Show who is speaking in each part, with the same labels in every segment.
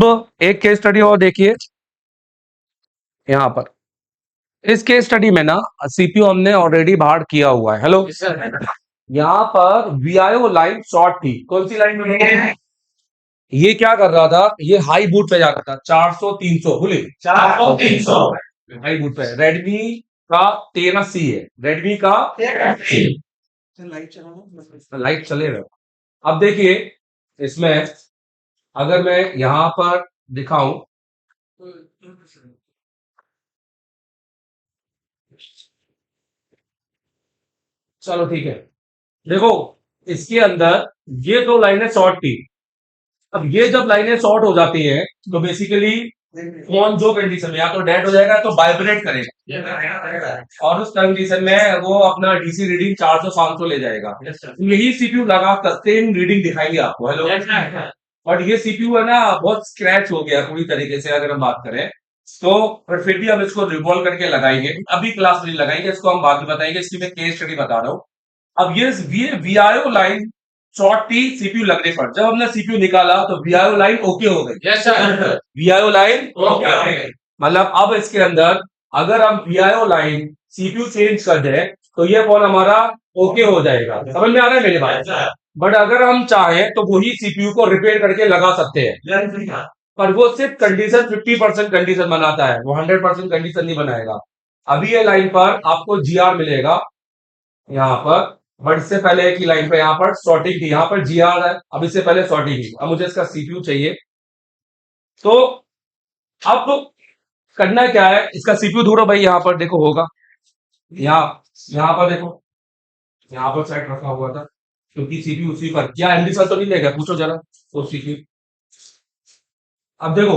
Speaker 1: तो एक case study और देखिए यहाँ पर। इस केस स्टडी में ना सीपीयू हमने ऑलरेडी बाहर किया हुआ है। हेलो, यहाँ पर वीआईओ लाइन शॉर्ट थी। कौन सी लाइन में? ये क्या कर रहा था, ये हाई बूट पे जा रहा था 400 300 बोले
Speaker 2: 400 300
Speaker 1: हाई बूट पे। रेडमी का 13C है, रेडमी का लाइट चलेगा। अब देखिए इसमें अगर मैं यहां पर दिखाऊं, चलो ठीक है, देखो इसके अंदर ये दो लाइनें शॉर्ट थी। अब ये जब लाइनें शॉर्ट हो जाती है तो बेसिकली फोन जो कंडीशन में या तो डेड हो जाएगा तो वाइब्रेट करेगा, और उस कंडीशन में वो अपना डीसी रीडिंग 400 500 ले जाएगा। यही सीपीयू लगा सेम रीडिंग दिखाएंगे आपको। हेलो, और ये सीपीयू है ना बहुत स्क्रैच हो गया पूरी तरीके से अगर हम बात करें तो, पर फिर भी हम इसको रिवॉल्व करके लगाएंगे। अभी क्लास नहीं लगाएंगे इसको, हम बाद में बताएंगे। इसकी मैं केस स्टडी बता रहा हूँ। अब ये वीआईओ लाइन शॉर्ट थी सीपीयू लगने पर। जब हमने सीपीयू निकाला तो वीआईओ लाइन ओके हो गई। वीआईओ लाइन ओके, मतलब अब इसके अंदर अगर हम वीआईओ लाइन सीपीयू चेंज कर दें तो ये फोन हमारा ओके हो जाएगा। समझ में आ रहा है मेरे भाई? बट अगर हम चाहें तो वही सीपीयू को रिपेयर करके लगा सकते हैं, पर वो सिर्फ कंडीशन 50% कंडीशन बनाता है, वो 100% कंडीशन नहीं बनाएगा। अभी ये लाइन पर आपको जीआर मिलेगा यहाँ पर, बट इससे पहले की लाइन पे यहाँ पर सॉर्टिंग थी, यहाँ पर जीआर है। अब इससे पहले सॉर्टिंग थी। अब मुझे इसका सीपीयू चाहिए, तो अब करना क्या है, इसका सीपीयू ढूंढो भाई। यहाँ पर देखो होगा, यहाँ पर देखो, यहाँ पर सेट रखा हुआ था क्योंकि सीपीयू उसी पर। क्या एमडी सर तो नहीं लेगा, पूछो जरा तो सीपीयू। अब देखो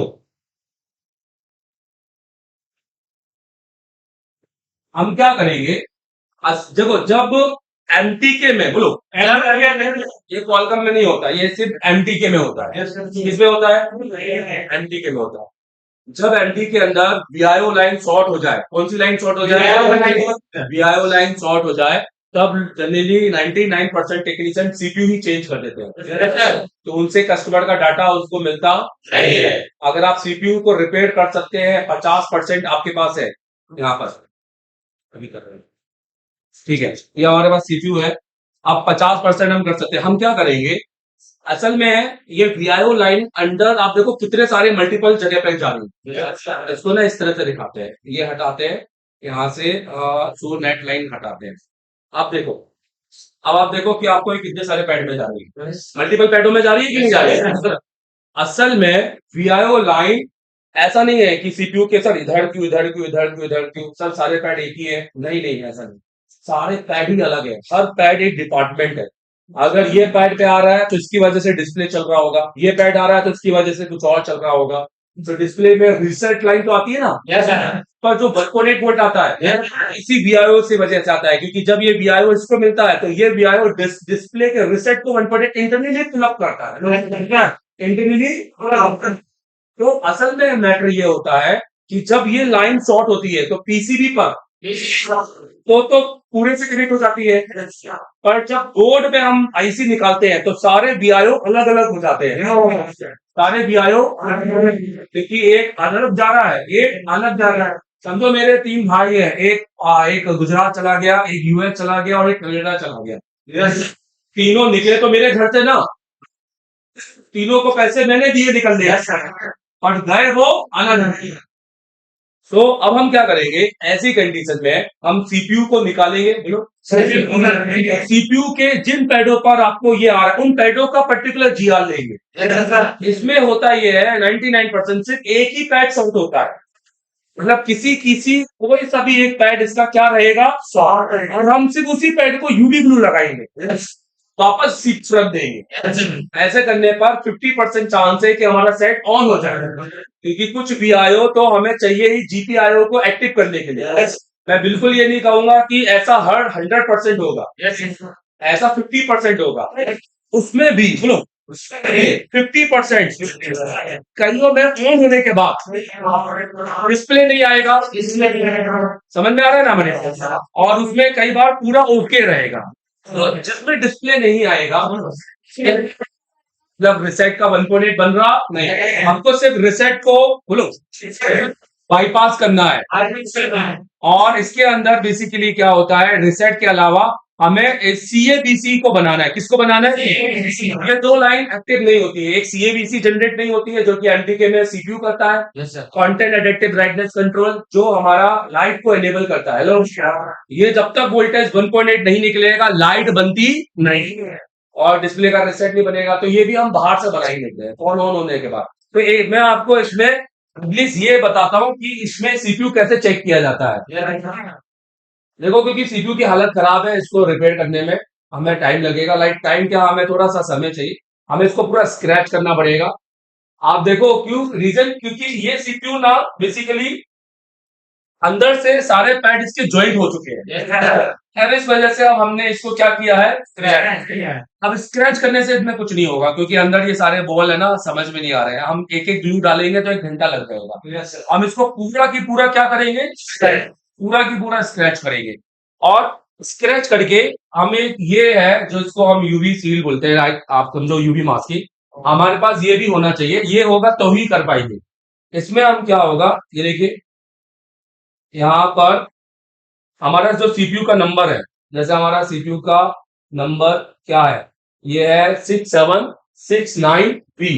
Speaker 1: हम क्या करेंगे, देखो जब एमटीके में बोलो, ये क्वालकॉम में नहीं होता, ये सिर्फ एमटीके में होता है। किसमें होता है? एमटीके में होता है। जब एमटी के अंदर वीआईओ लाइन शॉर्ट हो जाए, कौन सी लाइन शॉर्ट हो जाए? वीआईओ लाइन शॉर्ट हो जाए, तब जनरली 99% टेक्नीशियन सीपीयू ही चेंज कर देते हैं, तो उनसे कस्टमर का डाटा उसको मिलता नहीं है। अगर आप सीपीयू को रिपेयर कर सकते हैं, 50% आपके पास है यहाँ पर, अभी कर रहे हैं, ठीक है, ये हमारे पास सीपीयू है। अब 50% हम कर सकते हैं। हम क्या करेंगे, असल में ये वीआईओ लाइन अंडर आप देखो कितने सारे मल्टीपल जगह पे जा रही है। इसको ना इस तरह से दिखाते हैं, ये हटाते हैं यहां से, सो नेट लाइन हटाते हैं। आप देखो, अब आप देखो कि आपको ये कितने सारे पैड में जा रही है, मल्टीपल पैडों में जा रही है कि नहीं जा रही है? असल में वीआईओ लाइन ऐसा नहीं है कि सीपीयू के सर इधर क्यों इधर क्यों इधर क्यों इधर क्यों, सर सारे पैड एक ही है, नहीं नहीं ऐसा नहीं, सारे पैड ही अलग है। हर पैड एक डिपार्टमेंट है। अगर ये पैड पे आ रहा है तो इसकी वजह से डिस्प्ले चल रहा होगा, ये पैड आ रहा है तो इसकी वजह से कुछ और चल रहा होगा। तो डिस्प्ले में रिसेट लाइन तो आती है ना, पर जो 1.8 वोल्ट आता है इसी वीआईओ से वजह से आता है, क्योंकि जब ये वीआईओ इसको मिलता है तो ये वीआईओ डिस्प्ले के रिसेट को 1.8 इंटरनली फिल अप करता है, इंटरनली। तो असल में मैटर ये होता है कि जब ये लाइन शॉर्ट होती है तो पीसीबी पर तो पूरे से कनेक्ट हो जाती है, पर जब बोर्ड पे हम आईसी निकालते हैं तो सारे वीआईओ अलग अलग हो जाते हैं। सारे वीआईओ, देखिए एक अलग जा रहा है, एक अलग जा रहा है। समझो मेरे 3 भाई है, एक गुजरात चला गया, एक यूएस चला गया और एक कनाडा चला गया। तीनों निकले तो मेरे घर से ना, तीनों को पैसे मैंने दिए निकल दिया, और गए वो अलग। तो अब हम क्या करेंगे, ऐसी कंडीशन में हम सीपीयू को निकालेंगे। सीपीयू के जिन पैडों पर आपको ये आ रहा है उन पैडों का पर्टिकुलर जीआर लेंगे। इसमें होता ये है 99% सिर्फ एक ही पैड शॉर्ट होता है, मतलब किसी किसी कोई सा भी एक पैड इसका क्या रहेगा, और हम सिर्फ उसी पैड को यूवी ग्लू लगाएंगे, वापस सीट रख देंगे। ऐसे करने पर 50% चांस है कि हमारा सेट ऑन हो जाएगा, क्योंकि कुछ वीआईओ तो हमें चाहिए ही जीपीआईओ को एक्टिव करने के लिए। मैं बिल्कुल ये नहीं कहूंगा कि ऐसा हर 100% होगा, ऐसा 50% होगा। उसमें भी बोलो 50% कईयों में ऑन होने के बाद डिस्प्ले नहीं आएगा, समझ में आ रहा है ना मैंने, और उसमें कई बार पूरा ओके रहेगा। तो जिसमें डिस्प्ले नहीं आएगा मतलब रिसेट का 1.8 बन रहा नहीं, हमको सिर्फ रिसेट को बोलो बाईपास करना है। और इसके अंदर बेसिकली क्या होता है, रिसेट के अलावा हमें सीएबीसी को बनाना है। किसको बनाना है? ये दो लाइन एक्टिव नहीं होती है, एक सीएबीसी जनरेट नहीं होती है जो कि एमटीके में सीपीयू करता है, कंटेंट एडिक्टिव ब्राइटनेस कंट्रोल जो हमारा लाइट को एनेबल करता है। हेलो, ये जब तक वोल्टेज 1.8 नहीं निकलेगा लाइट बनती नहीं है और डिस्प्ले का रिसेट नहीं बनेगा। तो ये भी हम बाहर से बना ही लेते हैं फोन ऑन होने के बाद। तो मैं आपको इसमें प्लीज ये बताता हूं कि इसमें सीपीयू कैसे चेक किया जाता है। देखो, क्योंकि सीपीयू की हालत खराब है, इसको रिपेयर करने में हमें टाइम लगेगा। लाइक टाइम क्या, हमें थोड़ा सा समय चाहिए, हमें इसको पूरा स्क्रैच करना पड़ेगा। आप देखो क्यों रीजन, क्योंकि ये सीपीयू ना बेसिकली अंदर से सारे पैड इसके ज्वाइंट हो चुके हैं। इस वजह से अब हमने इसको क्या किया है, स्क्रैच किया है। अब स्क्रैच करने से इसमें कुछ नहीं होगा क्योंकि अंदर ये सारे बॉल है ना, समझ में नहीं आ रहे हैं। हम एक एक ग्लू डालेंगे तो 1 घंटा लग जाएगा। हम इसको पूरा की पूरा क्या करेंगे, पूरा की पूरा स्क्रैच करेंगे। और स्क्रैच करके हमें ये है जो इसको हम यूवी सील बोलते हैं, लाइक आप समझो यूवी मास्किंग, हमारे पास ये भी होना चाहिए। ये होगा तो ही कर पाएंगे। इसमें हम क्या होगा, ये देखिए यहाँ पर हमारा जो सीपीयू का नंबर है, जैसे हमारा सीपीयू का नंबर क्या है, ये है 6769B।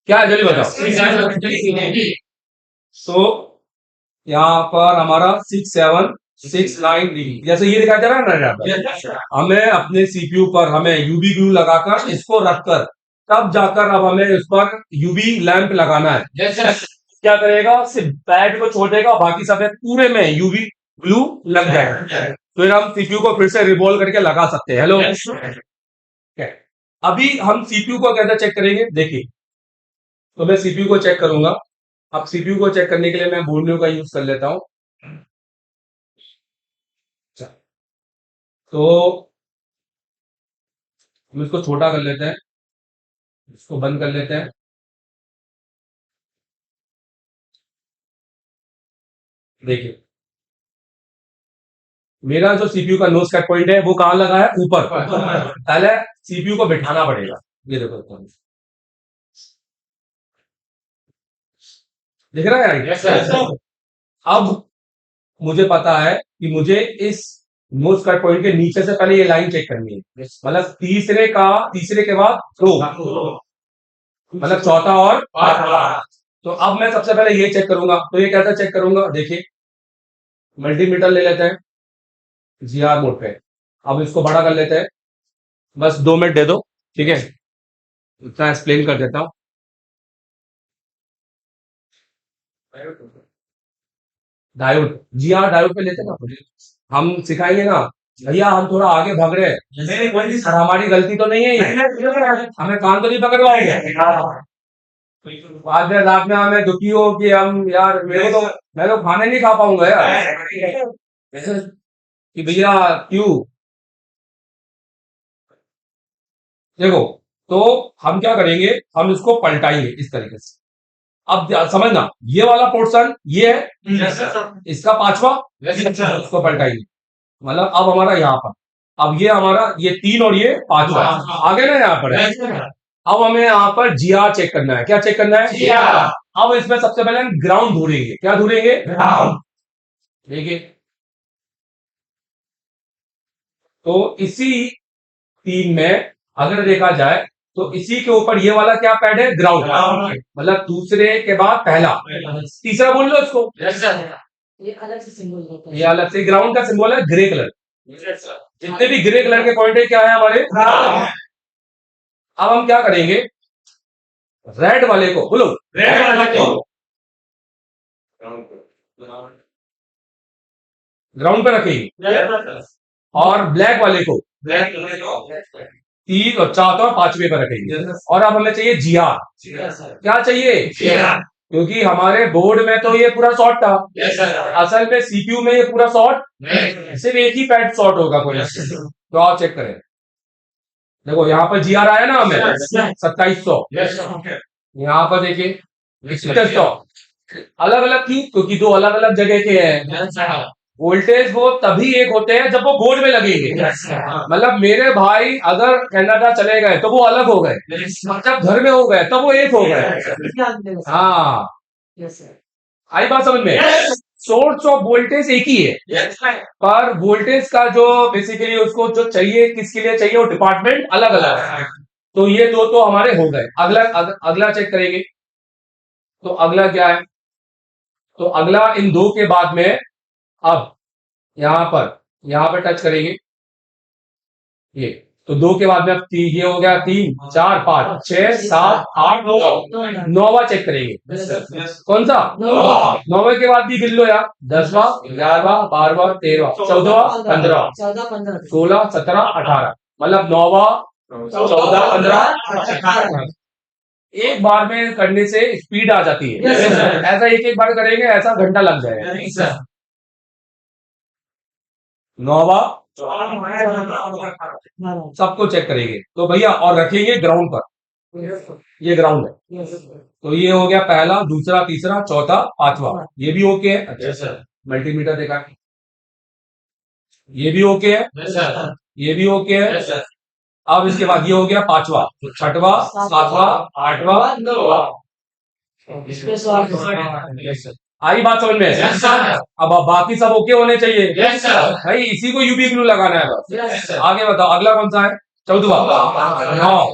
Speaker 1: क्या है जल्दी बताओ। सो यहाँ पर हमारा 6769B, जैसे ये दिखाई दे रहा है ना, हमें अपने सीपीयू पर हमें यूवी ग्लू लगाकर इसको रखकर तब जाकर अब हमें उस पर यूवी लैंप लगाना है। क्या करेगा, सिर्फ पैड को छोड़ देगा, बाकी सब पूरे में यूवी ग्लू लग जाएगा। फिर हम सीपीयू को फिर से रिवॉल्व करके लगा सकते हैं। हेलो, अभी हम सीपीयू को कैसे चेक करेंगे, देखिए। तो मैं सीपीयू को चेक करूंगा। अब सीपीयू को चेक करने के लिए मैं बोर्नियो का यूज कर लेता हूं। तो हम इसको छोटा कर लेते हैं, इसको बंद कर लेते हैं। देखिए, मेरा जो सीपीयू का नोज कट पॉइंट है वो कहां लगा है, ऊपर। पहले सीपीयू को बिठाना पड़ेगा। ये देखो, दिख रहा है यार। अब मुझे पता है कि मुझे इस नोज कट पॉइंट के नीचे से पहले ये लाइन चेक करनी है, मतलब तीसरे के बाद दो, मतलब चौथा और पांचवा। तो अब मैं सबसे पहले ये चेक करूंगा। तो ये कैसे चेक करूंगा, देखिए मल्टीमीटर ले लेते हैं जीआर मोड पे। अब इसको बड़ा कर लेते हैं, बस 2 मिनट दे दो, ठीक है, इतना एक्सप्लेन कर देता हूं। डायोड, जीआर डायोड पे लेते हैं ना, हम सिखाएंगे ना भैया, हम थोड़ा आगे भाग रहे हैं, हमारी गलती तो नहीं है ये, हमें कान तो नहीं पकड़वाएंगे बाद में रात में हमें दुखी हो कि हम यार मैं तो खाने नहीं खा पाऊंगा यार, कि भैया क्यों। देखो, तो हम क्या करेंगे, हम इसको पलटाएंगे इस तरीके से। अब समझना, ये वाला पोर्शन ये है, इसका पांचवा, इसको पलटाएंगे, मतलब अब हमारा यहाँ पर, अब ये हमारा ये 3 और ये 5 आगे ना यहाँ पर है। अब हमें यहाँ पर जीआर चेक करना है। क्या चेक करना है, अब इसमें सबसे पहले हम ग्राउंड ढूंढेंगे। क्या ढूंढेंगे, ग्राउंड। देखिए, तो इसी 3 में अगर देखा जाए तो इसी के ऊपर ये वाला क्या पैड है, ग्राउंड, मतलब दूसरे के बाद पहला, तीसरा बोल लो इसको।
Speaker 2: ये अलग से सिंबल होता है,
Speaker 1: ये अलग से ग्राउंड का सिंबल है ग्रे कलर। जितने भी ग्रे कलर के पॉइंट है क्या है हमारे, अब हम क्या करेंगे, रेड वाले को बोलो, रेड वाले को ग्राउंड पे रखेंगे और ब्लैक वाले को 3 और 4 और 5वें पर रखेंगे। और अब हमें चाहिए जीआर। क्या चाहिए, क्योंकि हमारे बोर्ड में तो ये पूरा शॉर्ट था, असल में सीपीयू में ये पूरा शॉर्ट, सिर्फ एक ही पैड शॉर्ट होगा कोई। तो आप चेक करें, देखो यहाँ पर जीआर आया ना हमें 2700, यहाँ पर देखिए 6100। अलग अलग क्यों, क्योंकि 2 अलग अलग जगह के हैं। वोल्टेज वो तभी एक होते हैं जब वो बोर्ड में लगेंगे। मतलब मेरे भाई अगर कनाडा चले गए तो वो अलग हो गए, जब घर में हो गए तब वो एक हो गए। हाँ,
Speaker 2: यस सर।
Speaker 1: आई बात समझ में? सोर्स ऑफ वोल्टेज एक ही है, पर वोल्टेज का जो बेसिकली उसको जो चाहिए, किसके लिए चाहिए, वो डिपार्टमेंट अलग अलग है। तो ये दो तो हमारे हो गए। अगला चेक करेंगे। तो अगला क्या है? तो अगला इन दो के बाद में अब यहां पर टच करेंगे ये। तो दो के बाद में अब ये हो गया 3 4 5 6 7 8 9, नौवा चेक करेंगे। कौन सा? नौवे के बाद भी गिन लो यार। 10वां 11वां 12वां 13वां 14वां 15वां
Speaker 2: 14 15
Speaker 1: 16 17 18, मतलब 9वां 14 15 18। एक बार में करने से स्पीड आ जाती है। ऐसा एक बार करेंगे, ऐसा घंटा लग जाएगा। नौवा सबको चेक करेंगे। तो भैया और रखेंगे ग्राउंड पर, ये ग्राउंड है। तो ये हो गया पहला, दूसरा, तीसरा, चौथा, पांचवा। ये भी ओके है। अच्छा, मल्टीमीटर देखा, ये भी ओके है, ये भी ओके है। अब इसके बाद ये हो गया पांचवा, छठवा, सातवां, आठवां, नौवां। आई बात समझ में? अब बाकी सब ओके होने चाहिए भाई, इसी को यूबी ग्लू लगाना है बस। आगे बताओ अगला कौन सा है? 14वां, 9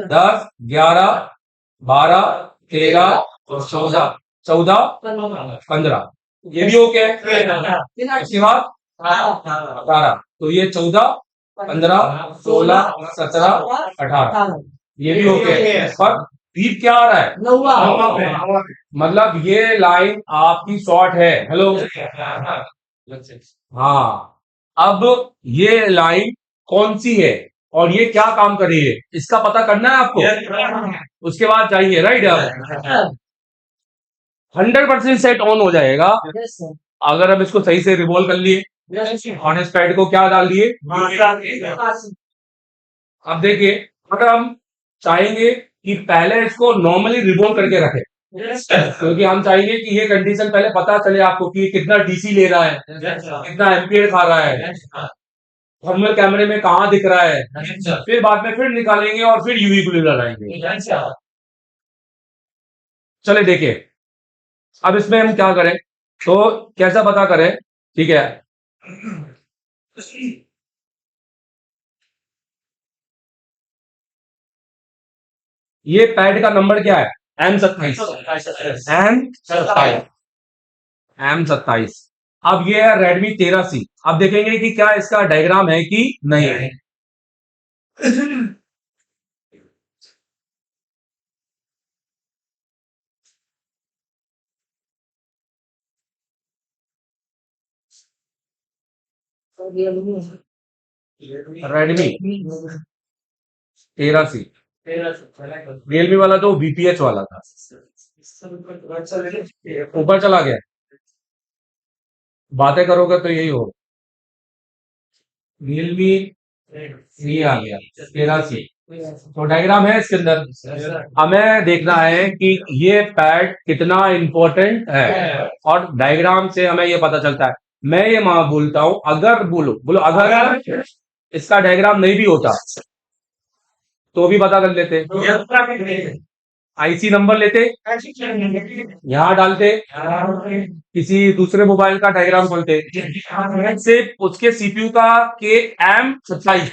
Speaker 1: 10 11 12 13 14 15, ये भी ओके है। इसके बाद 18, तो ये 14 15 16 17 18, ये भी ओके है। पर बीप क्या आ रहा है? मतलब ये लाइन आपकी शॉर्ट है। हेलो, हाँ, अब ये लाइन कौन सी है और ये क्या काम कर रही है, इसका पता करना है आपको। उसके बाद चाहिए राइट, 100% सेट ऑन हो जाएगा अगर हम इसको सही से रिवॉल्व कर लिए और इस पैड को क्या डाल दिए। अब देखिए, अगर हम चाहेंगे कि पहले इसको नॉर्मली रिवॉल्व करके रखें, क्योंकि हम चाहेंगे कि ये कंडीशन पहले पता चले आपको कि कितना डीसी ले रहा है, कितना एम्पियर खा रहा है, थर्मल कैमरे में कहां दिख रहा है। फिर बाद में फिर निकालेंगे और फिर यूवी ग्लू लगाएंगे। चले देखिए, अब इसमें हम क्या करें, तो कैसा पता करें, ठीक है। ये पैड का नंबर क्या है? M27, M27। अब ये है Redmi 13C। अब देखेंगे कि क्या इसका डायग्राम है कि नहीं है। Redmi 13C, रियलमी वाला तो VPH वाला था, ऊपर चला गया। बातें करोगे तो यही हो। रियलमी ये आ गया 13C, तो डायग्राम है इसके अंदर। हमें देखना है कि ये पैड कितना इंपॉर्टेंट है, और डायग्राम से हमें ये पता चलता है। मैं ये बोलता हूं, अगर बोलो अगर इसका डायग्राम नहीं भी होता तो भी पता कर लेते। आईसी नंबर लेते, यहां डालते, किसी दूसरे मोबाइल का डायग्राम खोलते, सिर्फ उसके सीपीयू का के M27,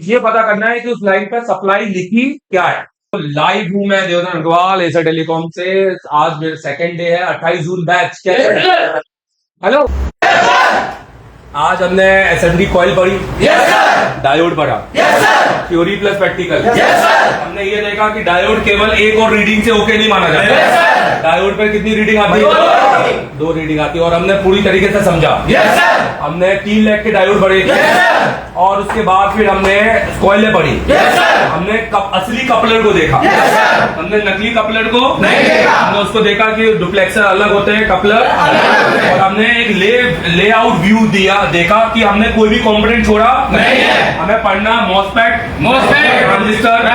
Speaker 1: ये पता करना है कि उस लाइन पर सप्लाई लिखी क्या है। तो लाइव हूं मैं देवधर अग्रवाल एसर टेलीकॉम से। आज मेरा सेकंड डे है, 28 जून बैच। हेलो, आज हमने एसएमडी कॉइल पढ़ी, डायोड पढ़ा, थ्योरी प्लस प्रैक्टिकल। हमने ये देखा कि डायोड केवल एक और रीडिंग से ओके नहीं माना जाता। डायोड पर कितनी रीडिंग आती है? 2 रीडिंग आती है, और हमने पूरी तरीके से समझा। हमने 3 लाख के डायोड पढ़े, और उसके बाद फिर हमने कॉइलें पढ़ी। हमने असली कपलर को देखा, हमने नकली कपलर को नहीं देखा। हमने उसको देखा कि डुप्लेक्सर अलग होते हैं, कपलर, और हमने एक लेआउट व्यू देखा कि हमने कोई भी कंपोनेंट छोड़ा नहीं है। हमें पढ़ना मॉसफेट, ट्रांजिस्टर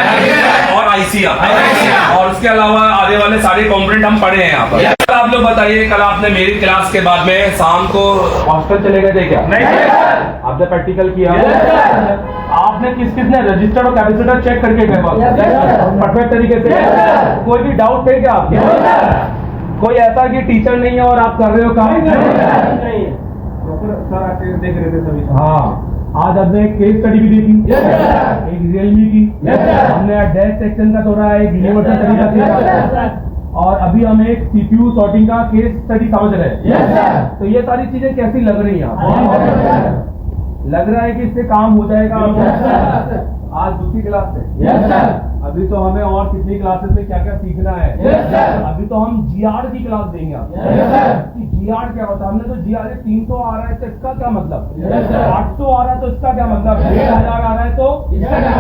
Speaker 1: और आईसी और उसके अलावा आने वाले सारे कंपोनेंट हम पढ़े हैं यहाँ पर। कल आप लोग बताइए, कल आपने मेरी क्लास के बाद में शाम को हॉस्टल चले गए थे क्या? नहीं, आपने प्रैक्टिकल किया? आपने किस किसने रजिस्टर और कैपेसिटर चेक करके गए परफेक्ट तरीके से? कोई भी डाउट थे क्या आपके? कोई ऐसा कि टीचर नहीं है और आप कर रहे हो काम? नहीं, सर आके देख रहे थे सभी। हाँ, आज हमने एक केस स्टडी भी देखी, एक रियलमी की, हमने डैश सेक्शन का थोड़ा एक यूनिवर्सल तरीका सीखा, और अभी हम एक सीपीयू सॉर्टिंग का केस स्टडी समझ रहे हैं। तो ये सारी चीजें कैसी लग रही हैं आपको? लग रहा है कि इससे काम हो जाएगा? आज दूसरी क्लास है। अभी तो हमें और कितनी क्लासेस में क्या क्या सीखना है। अभी तो हम जीआर की क्लास देंगे आपको कि जीआर क्या होता है। हमने तो जीआर 300 आ रहा है तो इसका क्या मतलब, 800 आ रहा है तो इसका क्या मतलब, 1000 आ रहा है तो इसका क्या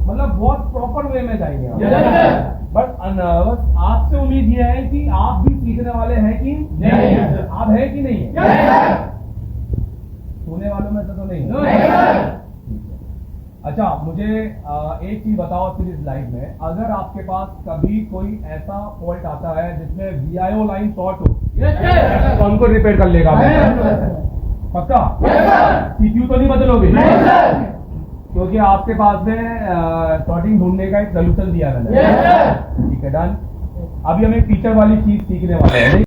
Speaker 1: मतलब बहुत प्रॉपर वे में जाएंगे। बट आपसे उम्मीद ये है कि आप भी सीखने वाले हैं कि नहीं? आप है कि नहीं है? सोने वालों में से तो नहीं? अच्छा, मुझे एक चीज बताओ फिर इस लाइफ में, अगर आपके पास कभी कोई ऐसा फॉल्ट आता है जिसमें वीआईओ लाइन शॉर्ट हो, कौन को रिपेयर कर लेगा? पक्का? सीपीयू तो नहीं बदलोगे? क्योंकि आपके पास में शॉर्टिंग ढूंढने का एक सोल्यूशन दिया मैंने। ठीक है, डन। अभी हम एक टीचर वाली चीज सीखने वाले हैं।